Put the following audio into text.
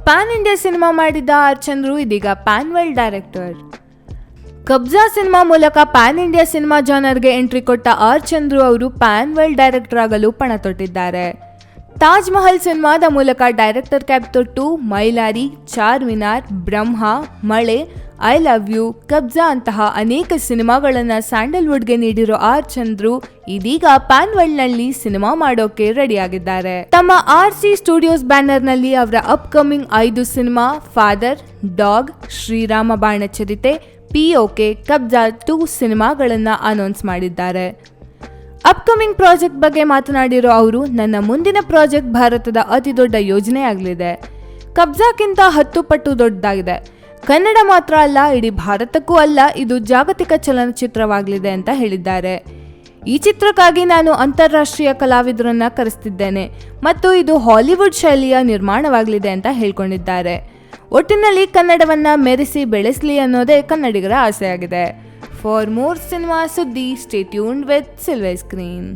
PAN India cinema ಮಾಡಿದ್ದ R Chandru ಇದೀಗ PAN world director. ಕಬ್ಜಾ cinema ಮೂಲಕ ಪ್ಯಾನ್ ಇಂಡಿಯಾ ಸಿನಿಮಾ ಜಾನರ್ಗೆ ಎಂಟ್ರಿ ಕೊಟ್ಟ ಆರ್ ಚಂದ್ರು ಅವರು ಪ್ಯಾನ್ ವರ್ಲ್ಡ್ ಡೈರೆಕ್ಟರ್ ಆಗಲು ಪಣ ತೊಟ್ಟಿದ್ದಾರೆ. ತಾಜ್ ಮಹಲ್ ಸಿನಿಮಾದ ಮೂಲಕ ಡೈರೆಕ್ಟರ್ ಕ್ಯಾಪ್ ತೊಟ್ಟು ಮೈಲಾರಿ, ಚಾರ್ಮಿನಾರ್, ಬ್ರಹ್ಮ, ಮಳೆ, ಐ ಲವ್ ಯು, ಕಬ್ಜಾ ಅಂತಹ ಅನೇಕ ಸಿನಿಮಾಗಳನ್ನು ಸ್ಯಾಂಡಲ್ವುಡ್ಗೆ ನೀಡಿರೋ ಆರ್ ಚಂದ್ರು ಇದೀಗ ಪ್ಯಾನ್ ವರ್ಲ್ಡ್ ನಲ್ಲಿ ಸಿನಿಮಾ ಮಾಡೋಕೆ ರೆಡಿಯಾಗಿದ್ದಾರೆ. ತಮ್ಮ RC ಸ್ಟುಡಿಯೋಸ್ ಬ್ಯಾನರ್ ನಲ್ಲಿ ಅವರ upcoming 5 cinema Father, Dog, Shrirama Banacharite, POK, Kabzaa 2 ಸಿನಿಮಾಗಳನ್ನ ಅನೌನ್ಸ್ ಮಾಡಿದ್ದಾರೆ. ಅಪ್ಕಮಿಂಗ್ ಪ್ರಾಜೆಕ್ಟ್ ಬಗ್ಗೆ ಮಾತನಾಡಿರೋ ಅವರು, ನನ್ನ ಮುಂದಿನ ಪ್ರಾಜೆಕ್ಟ್ ಭಾರತದ ಅತಿ ದೊಡ್ಡ ಯೋಜನೆಯಾಗಲಿದೆ. ಕಬ್ಜಾಕ್ಕಿಂತ 10 ಪಟ್ಟು ದೊಡ್ಡದಾಗಿದೆ. ಕನ್ನಡ ಮಾತ್ರ ಅಲ್ಲ, ಇಡೀ ಭಾರತಕ್ಕೂ ಅಲ್ಲ, ಇದು ಜಾಗತಿಕ ಚಲನಚಿತ್ರವಾಗಲಿದೆ ಅಂತ ಹೇಳಿದ್ದಾರೆ. ಈ ಚಿತ್ರಕ್ಕಾಗಿ ನಾನು ಅಂತಾರಾಷ್ಟ್ರೀಯ ಕಲಾವಿದರನ್ನ ಕರೆಸ್ತಿದ್ದೇನೆ ಮತ್ತು ಇದು ಹಾಲಿವುಡ್ ಶೈಲಿಯ ನಿರ್ಮಾಣವಾಗಲಿದೆ ಅಂತ ಹೇಳ್ಕೊಂಡಿದ್ದಾರೆ. ಒಟ್ಟಿನಲ್ಲಿ ಕನ್ನಡವನ್ನ ಮೆರೆಸಿ ಬೆಳೆಸಲಿ ಅನ್ನೋದೇ ಕನ್ನಡಿಗರ ಆಸೆಯಾಗಿದೆ. ಫಾರ್ ಮೋರ್ ಸಿನಿಮಾ ಸುದ್ದಿ, stay tuned with silver screen.